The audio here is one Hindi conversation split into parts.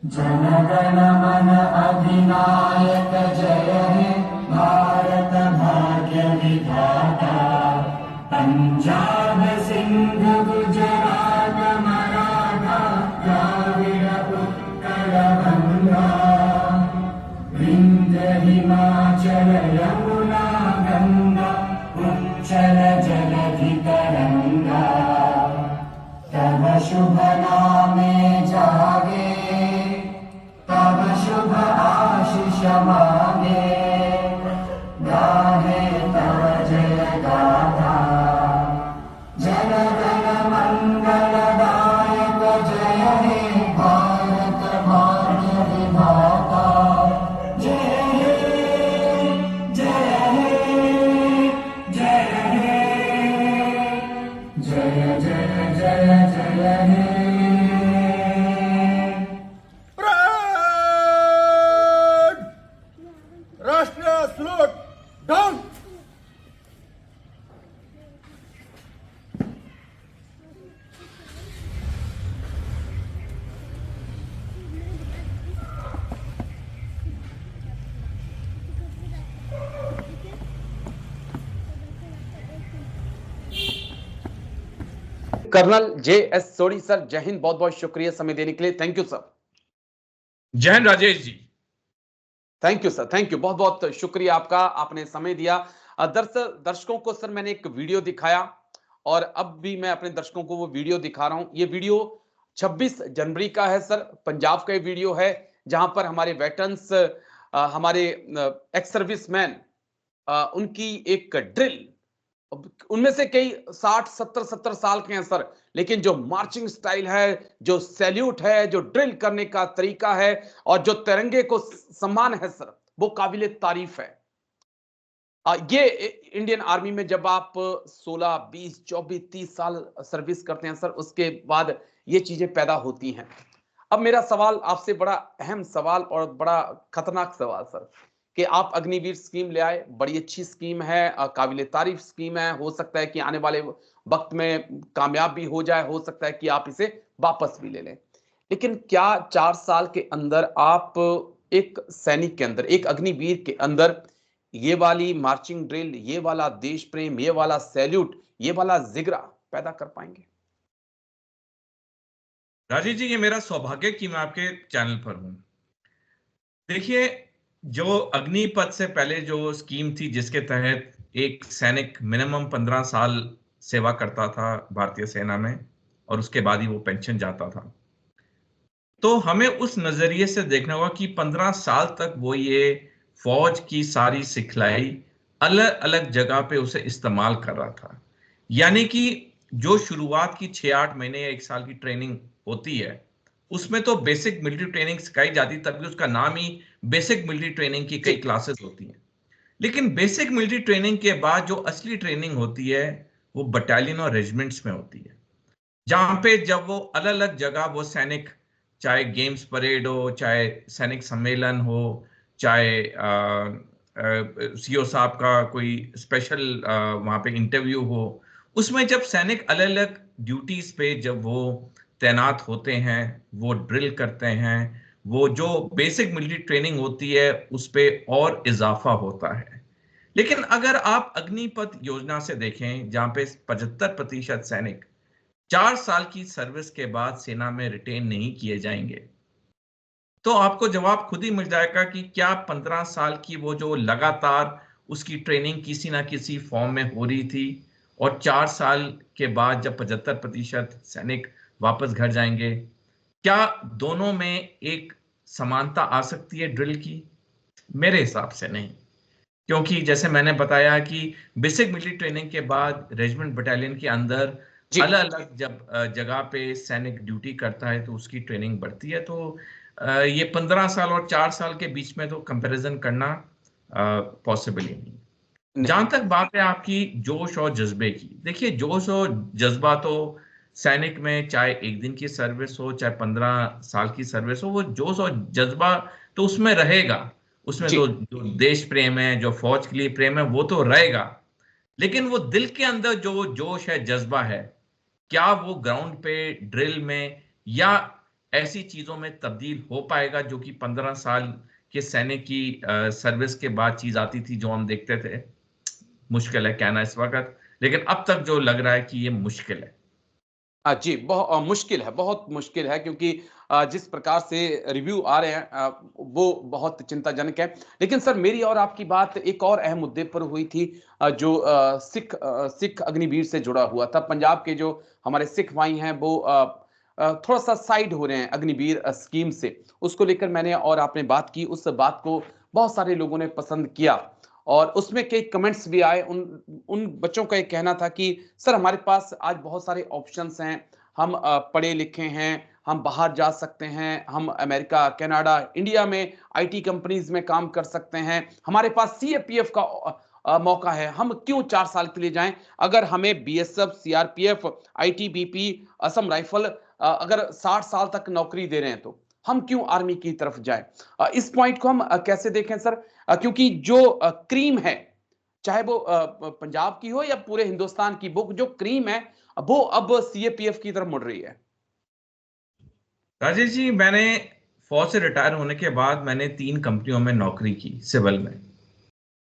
जनगण मन अधिनायक जय हे भारत भाग्य विधाता। पंजाब सिंध गुजरात मराठा द्राविड़ उत्कल बंगा। विंध्य हिमाचल यमुना गंगा उच्चल जलधि तरंगा। तब शुभ नामे जागे तब शुभ आशीष मांगे। गाहे तव जय गाथा जन गण मंगलदायक जय हे भारत भाग्य विधाता। जय हे जय हे जय हे जय जय जय जय हे। Parade! Rashtriya salute down. Colonel JS Soni sir, जय हिंद। बहुत बहुत शुक्रिया समय देने के लिए। Thank you sir. जय हिंद Rajesh ji. Thank you sir, thank you, बहुत बहुत शुक्रिया आपका, आपने समय दिया। दर्शकों को सर मैंने एक वीडियो दिखाया और अब भी मैं अपने दर्शकों को वो वीडियो दिखा रहा हूं। ये वीडियो 26 जनवरी का है सर, पंजाब का ये वीडियो है जहां पर हमारे वेटरन्स, हमारे एक्स सर्विसमैन, उनकी एक ड्रिल, उनमें से कई 60 70 साल के हैं सर, लेकिन जो मार्चिंग स्टाइल है, जो सैल्यूट है, जो ड्रिल करने का तरीका है और जो तिरंगे को सम्मान है सर, वो काबिले तारीफ है। ये इंडियन आर्मी में जब आप 16 20 24 30 साल सर्विस करते हैं सर, उसके बाद ये चीजें पैदा होती हैं। अब मेरा सवाल आपसे बड़ा अहम सवाल और बड़ा खतरनाक सवाल सर, कि आप अग्निवीर स्कीम ले आए, बड़ी अच्छी स्कीम है, काबिले तारीफ स्कीम है। हो सकता है कि आने वाले वक्त में कामयाब भी हो जाए, हो सकता है कि आप इसे वापस भी ले लें। लेकिन क्या 4 साल के अंदर आप एक सैनिक के अंदर, एक अग्निवीर के अंदर ये वाली मार्चिंग ड्रिल, ये वाला देश प्रेम, ये वाला सैल्यूट, ये वाला जिगरा पैदा कर पाएंगे? राजेश जी, ये मेरा सौभाग्य कि मैं आपके चैनल पर हूं। देखिए, जो अग्निपथ से पहले जो स्कीम थी जिसके तहत एक सैनिक मिनिमम 15 साल सेवा करता था भारतीय सेना में और उसके बाद ही वो पेंशन जाता था, तो हमें उस नजरिए से देखना होगा कि 15 साल तक वो ये फौज की सारी सिखलाई अलग अलग जगह पे उसे इस्तेमाल कर रहा था। यानी कि जो शुरुआत की 6-8 महीने या 1 साल की ट्रेनिंग होती है, उसमें तो बेसिक मिलिट्री ट्रेनिंग सिखाई जाती, तभी उसका नाम ही बेसिक मिलिट्री ट्रेनिंग की कई क्लासेस होती हैं। लेकिन बेसिक मिलिट्री ट्रेनिंग के बाद जो असली ट्रेनिंग होती है वो बटालियन और रेजिमेंट्स में होती है, जहां पे जब वो अलग अलग जगह वो सैनिक, चाहे गेम्स परेड हो, चाहे सैनिक सम्मेलन हो, चाहे सीओ साहब का कोई स्पेशल वहां पे इंटरव्यू हो, उसमें जब सैनिक अलग अलग ड्यूटीज पे जब वो तैनात होते हैं, वो ड्रिल करते हैं, वो जो बेसिक मिलिट्री ट्रेनिंग होती है उस पे और इजाफा होता है। लेकिन अगर आप अग्निपथ योजना से देखें, जहां पे 75% सैनिक 4 साल की सर्विस के बाद सेना में रिटेन नहीं किए जाएंगे, तो आपको जवाब खुद ही मिल जाएगा कि क्या 15 साल की वो जो लगातार उसकी ट्रेनिंग किसी ना किसी फॉर्म में हो रही थी, और 4 साल के बाद जब 75% सैनिक वापस घर जाएंगे, क्या दोनों में एक समानता आ सकती है ड्रिल की? मेरे हिसाब से नहीं। क्योंकि जैसे मैंने बताया कि बेसिक मिलिट्री ट्रेनिंग के बाद रेजिमेंट बटालियन के अंदर जी। अलग अलग जब जगह पे सैनिक ड्यूटी करता है तो उसकी ट्रेनिंग बढ़ती है। तो ये 15 साल और 4 साल के बीच में तो कंपैरिजन करना पॉसिबल ही नहीं। जहां नहीं। तक बात है आपकी जोश और जज्बे की, देखिए जोश और जज्बा तो सैनिक में चाहे 1 दिन की सर्विस हो चाहे 15 साल की सर्विस हो, वो जोश और जज्बा तो उसमें रहेगा। उसमें जी। तो जो देश प्रेम है, जो फौज के लिए प्रेम है, वो तो रहेगा। लेकिन वो दिल के अंदर जो जोश है, जज्बा है, क्या वो ग्राउंड पे ड्रिल में या ऐसी चीजों में तब्दील हो पाएगा जो कि 15 साल के सैनिक की सर्विस के बाद चीज आती थी जो हम देखते थे? मुश्किल है कहना इस वक्त, लेकिन अब तक जो लग रहा है कि ये मुश्किल है। जी, मुश्किल है, बहुत मुश्किल है क्योंकि जिस प्रकार से रिव्यू आ रहे हैं वो बहुत चिंताजनक है। लेकिन सर मेरी और आपकी बात एक और अहम मुद्दे पर हुई थी जो सिख अग्निवीर से जुड़ा हुआ था। पंजाब के जो हमारे सिख भाई हैं वो थोड़ा-सा साइड हो रहे हैं अग्निवीर स्कीम से। उसको लेकर मैंने और आपने बात की, उस बात को बहुत सारे लोगों ने पसंद किया और उसमें कई कमेंट्स भी आए। उन उन बच्चों का ये कहना था कि सर हमारे पास आज बहुत सारे ऑप्शंस हैं, हम पढ़े लिखे हैं, हम बाहर जा सकते हैं, हम अमेरिका, कनाडा, इंडिया में आईटी कंपनीज में काम कर सकते हैं, हमारे पास सीएपीएफ का मौका है, हम क्यों 4 साल के लिए जाएं? अगर हमें BSF, CRPF, ITBP, Assam rifle अगर 60 साल तक नौकरी दे रहे हैं तो हम क्यों आर्मी की तरफ जाएं? इस पॉइंट को हम कैसे देखें सर? क्योंकि जो क्रीम है, चाहे वो पंजाब की हो या पूरे हिंदुस्तान की, वो जो क्रीम है वो अब सीएपीएफ की तरफ मुड़ रही है। राजेश जी, मैंने फौज से रिटायर होने के बाद मैंने 3 कंपनियों में नौकरी की सिविल में,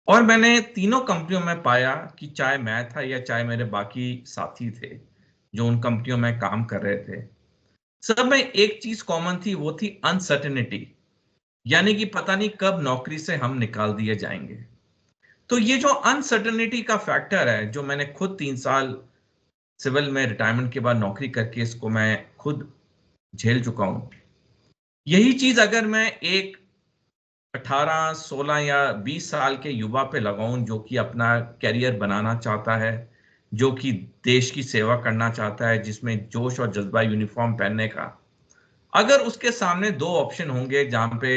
और मैंने तीनों कंपनियों में पाया कि चाहे मैं था या चाहे मेरे बाकी साथी थे जो उन कंपनियों में काम कर रहे थे, सब में एक चीज कॉमन थी, वो थी अनसर्टेनिटी। यानी कि पता नहीं कब नौकरी से हम निकाल दिए जाएंगे। तो ये जो अनसर्टेनिटी का फैक्टर है, जो मैंने खुद 3 साल सिविल में रिटायरमेंट के बाद नौकरी करके इसको मैं खुद झेल चुका हूं। यही चीज अगर मैं एक 18, 16 या 20 साल के युवा पे लगाऊं जो कि अपना करियर बनाना चाहता है, जो कि देश की सेवा करना चाहता है, जिसमें जोश और जज्बा यूनिफॉर्म पहनने का, अगर उसके सामने 2 ऑप्शन होंगे जहां पे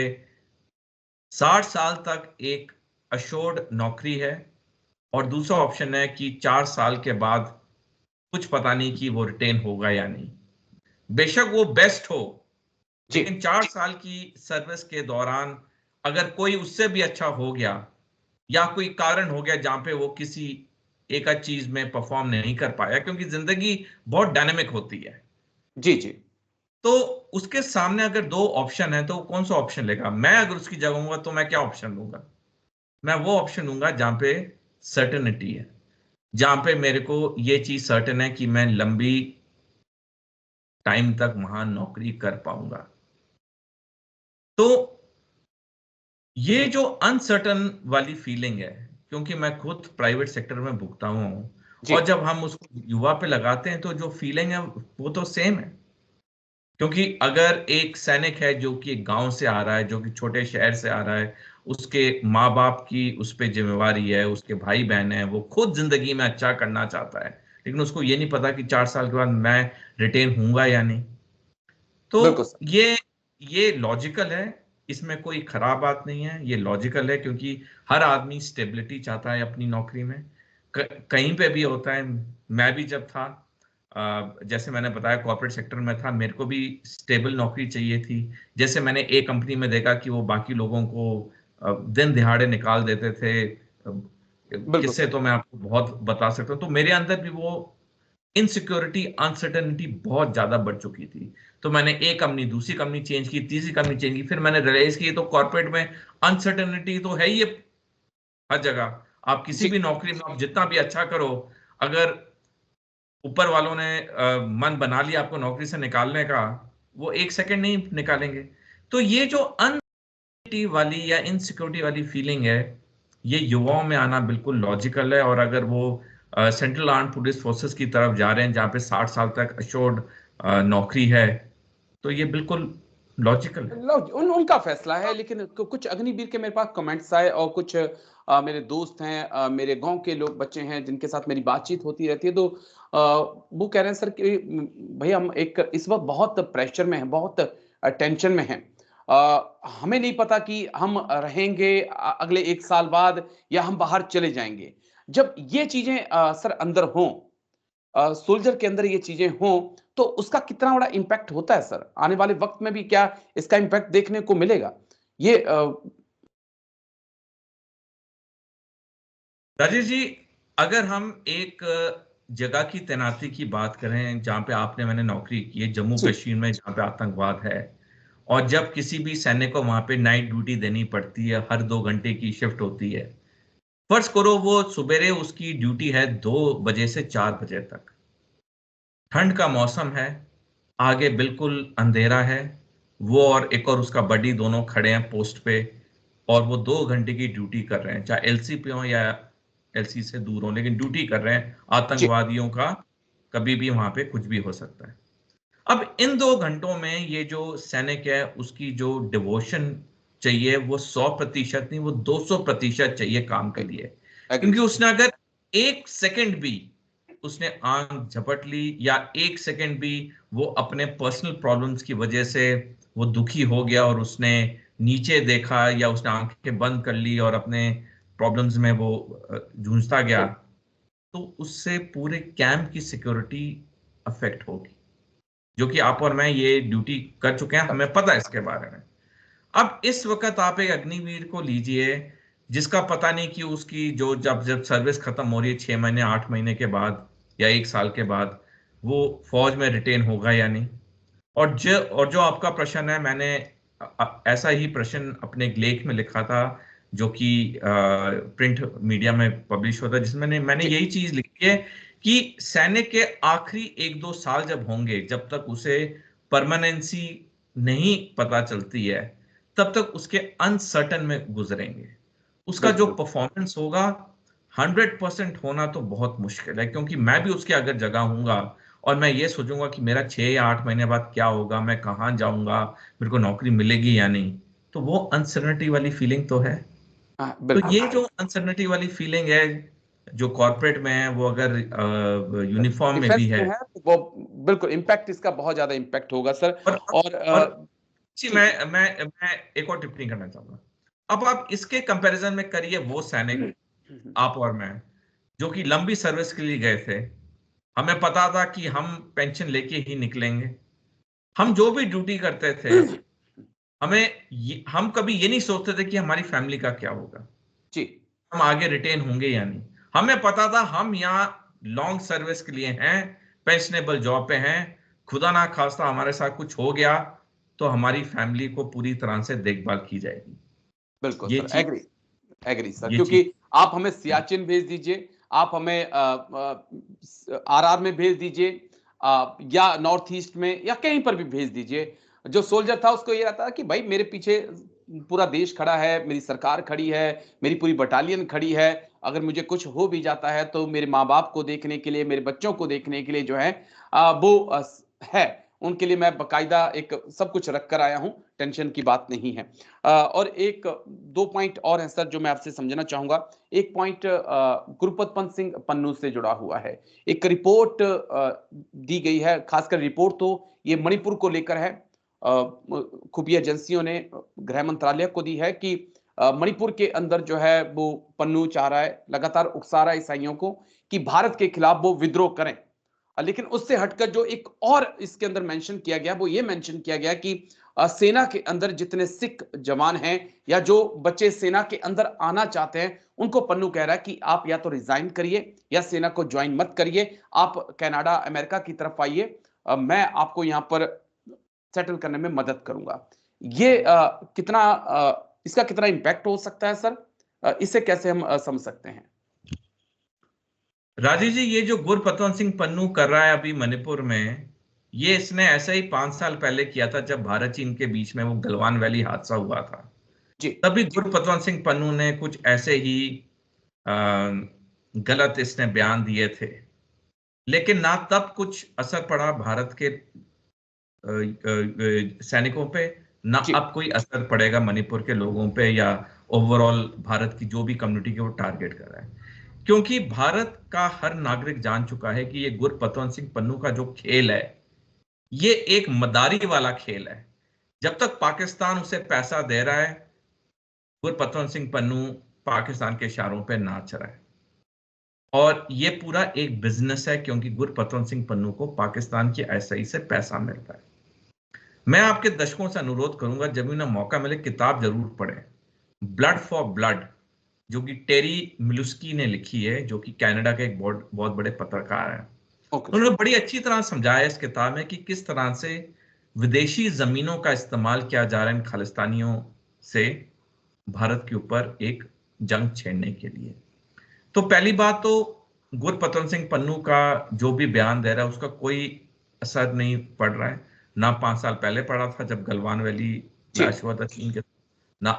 60 साल तक एक अश्योर्ड नौकरी है और दूसरा ऑप्शन है कि 4 साल के बाद कुछ पता नहीं कि वो रिटेन होगा या नहीं। बेशक वो बेस्ट हो, जी, लेकिन 4 साल की सर्विस के दौरान अगर कोई उससे भी अच्छा हो गया या कोई कारण हो गया जहां पे वो किसी एक आध चीज में परफॉर्म नहीं कर पाया, क्योंकि जिंदगी बहुत डायनेमिक होती है, जी, जी। तो उसके सामने अगर 2 ऑप्शन है तो वो कौन सा ऑप्शन लेगा? मैं अगर उसकी जगह हूंगा तो मैं क्या ऑप्शन लूंगा? मैं वो ऑप्शन लूंगा जहां पे सर्टेनिटी है, जहां पे मेरे को ये चीज सर्टेन है कि मैं लंबी टाइम तक वहां नौकरी कर पाऊंगा। तो ये जो अनसर्टन वाली फीलिंग है, क्योंकि मैं खुद प्राइवेट सेक्टर में भुगता हुआ हूं, जी, और जब हम उसको युवा पे लगाते हैं तो जो फीलिंग है वो तो सेम है। क्योंकि अगर एक सैनिक है जो कि एक गांव से आ रहा है, जो कि छोटे शहर से आ रहा है, उसके माँ बाप की उस पर जिम्मेवारी है, उसके भाई बहन है, वो खुद जिंदगी में अच्छा करना चाहता है, लेकिन उसको ये नहीं पता कि 4 साल के बाद मैं रिटेन हूंगा या नहीं। तो बिल्कुल सर। ये लॉजिकल है, इसमें कोई खराब बात नहीं है, ये लॉजिकल है, क्योंकि हर आदमी स्टेबिलिटी चाहता है अपनी नौकरी में। कहीं पे भी होता है। मैं भी जब था, जैसे मैंने बताया कॉर्पोरेट सेक्टर में था, मेरे को भी स्टेबल नौकरी चाहिए थी। जैसे मैंने एक कंपनी में देखा कि वो बाकी लोगों को दिन दिहाड़े निकाल देते थे, बिल्कुल किससे सर। तो मैं आपको बहुत बता सकता हूँ। तो मेरे अंदर भी वो इनसिक्योरिटी, अनसर्टेनिटी बहुत ज्यादा बढ़ चुकी थी। तो मैंने एक कंपनी, दूसरी कंपनी चेंज की, तीसरी कंपनी चेंज की, फिर मैंने रियलाइज की तो कॉर्पोरेट में अनसर्टेनिटी तो है ही है हर जगह। आप किसी जी, भी नौकरी में आप जितना भी अच्छा करो, अगर ऊपर वालों ने मन बना लिया आपको नौकरी से निकालने का, वो एक सेकंड नहीं निकालेंगे। तो ये जो अनसिक्योरिटी वाली या इनसिक्योरिटी वाली फीलिंग है, ये युवाओं में आना बिल्कुल लॉजिकल है। और अगर वो सेंट्रल आर्म पुलिस फोर्सेस की तरफ जा रहे हैं जहां पे 60 साल तक अश्योर्ड नौकरी है, तो ये बिल्कुल लॉजिकल है। उनका फैसला है, लेकिन कुछ अग्निवीर के मेरे पास कमेंट्स आए और कुछ मेरे दोस्त हैं, मेरे गांव के लोग बच्चे हैं जिनके साथ मेरी बातचीत होती रहती है, तो वो कह रहे हैं सर कि भैया हम एक इस वक्त बहुत प्रेशर में हैं, बहुत टेंशन में हैं। हमें नहीं पता कि हम रहेंगे अगले 1 साल बाद या हम बाहर चले जाएंगे। जब ये चीजें सर अंदर हों, सोल्जर के अंदर ये चीजें हों, तो उसका कितना बड़ा इम्पैक्ट होता है सर? आने वाले वक्त में भी क्या इसका इम्पैक्ट देखने को मिलेगा? ये राजेश जी, अगर हम एक जगह की तैनाती की बात करें, जहां पे आपने मैंने नौकरी की है, जम्मू जी कश्मीर में, जहां पे आतंकवाद है, और जब किसी भी सैनिक को वहां पे नाइट ड्यूटी देनी पड़ती है, हर 2 घंटे की शिफ्ट होती है। फर्ज करो वो सुबेरे उसकी ड्यूटी है 2 बजे से 4 बजे तक, ठंड का मौसम है, आगे बिल्कुल अंधेरा है, वो और एक और उसका बडी दोनों खड़े हैं पोस्ट पे, और वो 2 घंटे की ड्यूटी कर रहे हैं, चाहे एलसी पे हो या एलसी से दूर हो, लेकिन ड्यूटी कर रहे हैं। जी आतंकवादियों का कभी भी वहां पे कुछ भी हो सकता है। अब इन 2 घंटों में ये जो सैनिक है उसकी जो डिवोशन चाहिए वो 100% नहीं, वो 200% चाहिए काम के लिए। एग्री क्योंकि उसने अगर 1 सेकंड भी उसने आंख झपट ली, या 1 सेकंड भी वो अपने पर्सनल प्रॉब्लम्स की वजह से वो दुखी हो गया और उसने नीचे देखा, या उसने आंखें बंद कर ली और अपने प्रॉब्लम्स में वो जूझता गया, तो उससे पूरे कैंप की सिक्योरिटी अफेक्ट होगी। जो कि आप और मैं ये ड्यूटी कर चुके हैं, हमें पता है इसके बारे में। अब इस वक्त आप एक अग्निवीर को लीजिए, जिसका पता नहीं कि उसकी जो जब जब सर्विस खत्म हो रही है 6 महीने 8 महीने के बाद या 1 साल के बाद, वो फौज में रिटेन होगा या नहीं। और जो आपका प्रश्न है, मैंने ऐसा ही प्रश्न अपने एक लेख में लिखा था, जो कि प्रिंट मीडिया में पब्लिश होता है, जिसमें मैंने जी यही चीज लिखी है कि सैनिक के आखिरी 1-2 साल जब होंगे, जब तक उसे परमानेंसी नहीं पता चलती है, तब तक उसके अनसर्टन में गुजरेंगे। उसका जो बिल्कुल परफॉर्मेंस होगा 100% होना तो बहुत मुश्किल है, क्योंकि मैं भी उसके अगर जगह हूंगा और मैं ये सोचूंगा कि मेरा 6 या 8 महीने बाद क्या होगा, मैं कहाँ जाऊंगा, मेरे को नौकरी मिलेगी या नहीं, तो वो अनसर्टनिटी वाली फीलिंग तो है। हाँ तो बिल्कुल ये जो अनसर्टनिटी वाली फीलिंग है, जो कॉर्पोरेट में है, वो अगर यूनिफॉर्म में भी डिफेंस में है। है तो वो बिल्कुल इम्पैक्ट, इसका बहुत ज्यादा इम्पैक्ट होगा सर। और और और जी, जी मैं एक और टिप्पणी करना चाहूंगा। अब आप इसके कंपैरिजन में करिए वो सैनिक, आप और मैं, जो कि लंबी सर्विस के लिए गए थे, हमें पता था कि हम पेंशन लेके ही निकलेंगे, हम जो भी ड्यूटी करते थे, हम कभी ये नहीं सोचते थे कि हमारी फैमिली का क्या होगा, जी हम आगे रिटेन होंगे या नहीं। हमें पता था हम यहाँ लॉन्ग सर्विस के लिए हैं, पेंशनेबल जॉब पे हैं, खुदा ना खास्ता हमारे साथ कुछ हो गया तो हमारी फैमिली को पूरी तरह से देखभाल की जाएगी। बिल्कुल ये सर, चीज एग्री एग्री सर, ये चीज क्योंकि आप हमें सियाचिन भेज दीजिए, आप हमें आरआर में भेज दीजिए, या नॉर्थ ईस्ट में या कहीं पर भी भेज दीजिए। जो सोल्जर था उसको ये रहता था कि भाई मेरे पीछे पूरा देश खड़ा है, मेरी सरकार खड़ी है, मेरी पूरी बटालियन खड़ी है, अगर मुझे कुछ हो भी जाता है तो मेरे माँ बाप को देखने के लिए, मेरे बच्चों को देखने के लिए जो है वो है, उनके लिए मैं बकायदा एक सब कुछ रख कर आया हूँ, टेंशन की बात नहीं है। और एक दो पॉइंट और हैं सर जो मैं आपसे समझना चाहूंगा। एक पॉइंट गुरपतवंत सिंह पन्नू से जुड़ा हुआ है। एक रिपोर्ट दी गई है, खासकर रिपोर्ट तो ये मणिपुर को लेकर है, खुफिया एजेंसियों ने गृह मंत्रालय को दी है कि मणिपुर के अंदर जो है वो पन्नू चाह रहा है, लगातार उकसा रहा है ईसाइयों को कि भारत के खिलाफ वो विद्रोह करें। लेकिन उससे हटकर जो एक और इसके अंदर मेंशन किया गया, वो ये मेंशन किया गया कि सेना के अंदर जितने सिख जवान हैं या जो बच्चे सेना के अंदर आना चाहते हैं, उनको पन्नू कह रहा है कि आप या तो रिजाइन करिए या सेना को ज्वाइन मत करिए, आप कनाडा अमेरिका की तरफ आइए, मैं आपको यहाँ पर सेटल करने में मदद करूंगा। ये इसका कितना इंपैक्ट हो सकता है सर? इसे कैसे हम समझ सकते हैं? राजीव जी, ये जो गुरपतवंत सिंह पन्नू कर रहा है अभी मणिपुर में, ये इसने ऐसा ही 5 साल पहले किया था, जब भारत चीन के बीच में वो गलवान वैली हादसा हुआ था। जी तभी गुरपतवंत सिंह पन्नू ने कुछ ऐसे ही अ, गलत इसने बयान दिए थे, लेकिन ना तब कुछ असर पड़ा भारत के सैनिकों पे, ना जी अब कोई असर पड़ेगा मणिपुर के लोगों पे, या ओवरऑल भारत की जो भी कम्युनिटी के वो टारगेट कर रहा है। क्योंकि भारत का हर नागरिक जान चुका है कि ये गुरपतवंत सिंह पन्नू का जो खेल है, ये एक मदारी वाला खेल है। जब तक पाकिस्तान उसे पैसा दे रहा है, गुरपतवंत सिंह पन्नू पाकिस्तान के इशारों पे नाच रहा है। और ये पूरा एक बिजनेस है, क्योंकि गुरपतवंत सिंह पन्नू को पाकिस्तान की एसआई से पैसा मिलता है। मैं आपके दर्शकों से अनुरोध करूंगा, जब भी उन्हें मौका मिले किताब जरूर पढ़ें, ब्लड फॉर ब्लड, जो कि टेरी मिलुस्की ने लिखी है, जो कि कनाडा के एक बहुत बहुत बड़े पत्रकार हैं। उन्होंने बड़ी अच्छी तरह समझाया इस किताब में कि किस तरह से विदेशी जमीनों का इस्तेमाल किया जा रहा है इन खालिस्तानियों से भारत के ऊपर एक जंग छेड़ने के लिए। तो पहली बात तो गुरपतन सिंह पन्नू का जो भी बयान दे रहा है उसका कोई असर नहीं पड़ रहा है, ना 5 साल पहले पड़ा था जब गलवान वैली क्लैश हुआ था चीन के, ना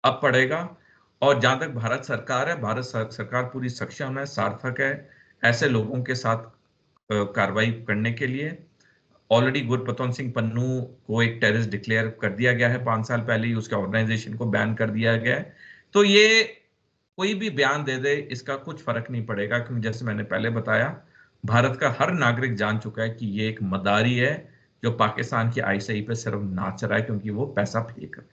अब पड़ेगा। और जहां तक भारत सरकार है, भारत सरकार पूरी सक्षम है, सार्थक है ऐसे लोगों के साथ कार्रवाई करने के लिए। ऑलरेडी गुरपतन सिंह पन्नू को एक टेररिस्ट डिक्लेयर कर दिया गया है 5 साल पहले ही, उसके ऑर्गेनाइजेशन को बैन कर दिया गया है। तो ये कोई भी बयान दे दे इसका कुछ फर्क नहीं पड़ेगा, क्योंकि जैसे मैंने पहले बताया भारत का हर नागरिक जान चुका है कि ये एक मदारी है जो पाकिस्तान की आईसीई पे सिर्फ नाच रहा है क्योंकि वो पैसा फेंक रहा है।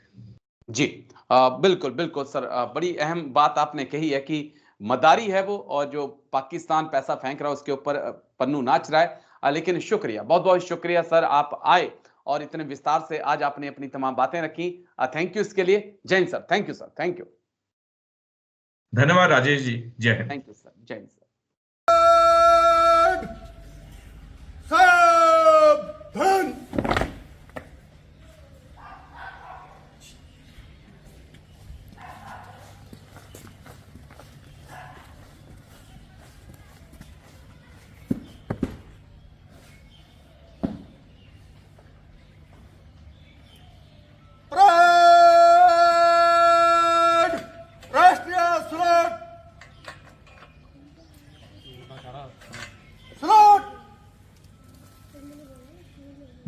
जी बिल्कुल बिल्कुल सर, बड़ी अहम बात आपने कही है कि मदारी है वो, और जो पाकिस्तान पैसा फेंक रहा है उसके ऊपर पन्नू नाच रहा है। लेकिन शुक्रिया, बहुत बहुत शुक्रिया सर, आप आए और इतने विस्तार से आज आपने अपनी तमाम बातें रखी। थैंक यू इसके लिए। जय Hind sir, thank you sir, thank you. धन्यवाद राजेश जी, जय हिंद। थैंक यू सर, जय हिंद सर। सावधान। राष्ट्रीय सलूट। सलूट।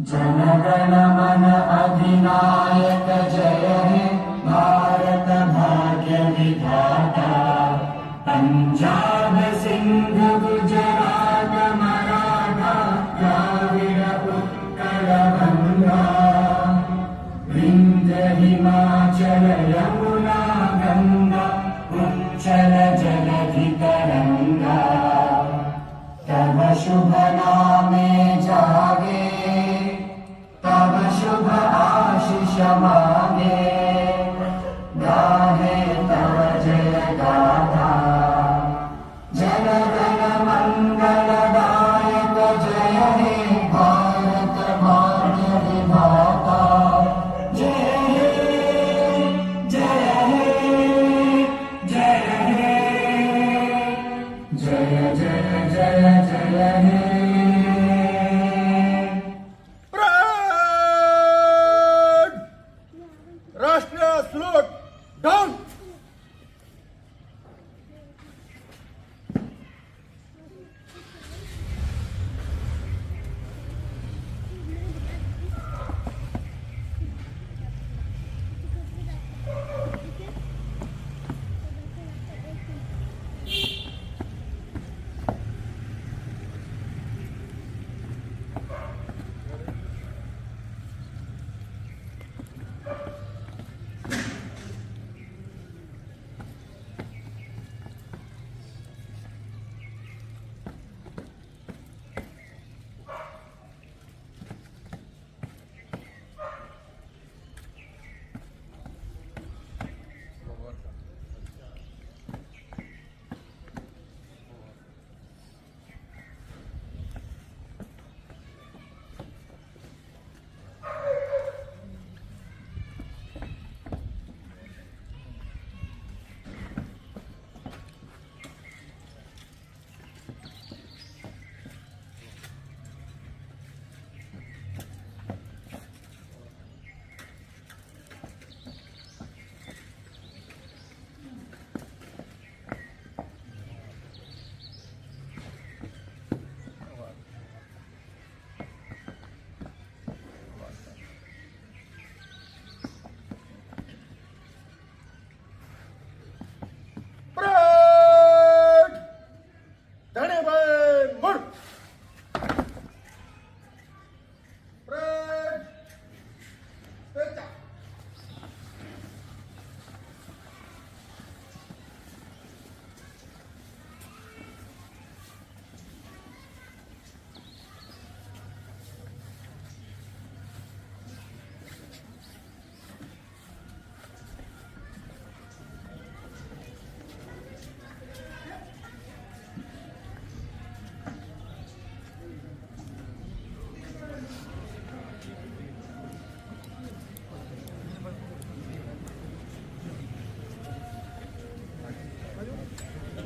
जनगण मन अधिनायक जय हे भारत भाग्य विधाता। पंजाब सिंध गुजरात मराठा द्राविड़ उत्कल बंगा। विंध्य हिमाचल यमुना गंगा उच्चल जलधि तरंगा। तब शुभ नामे जागे तब शुभ आशीष मांगे। गाहे तब जय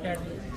कैट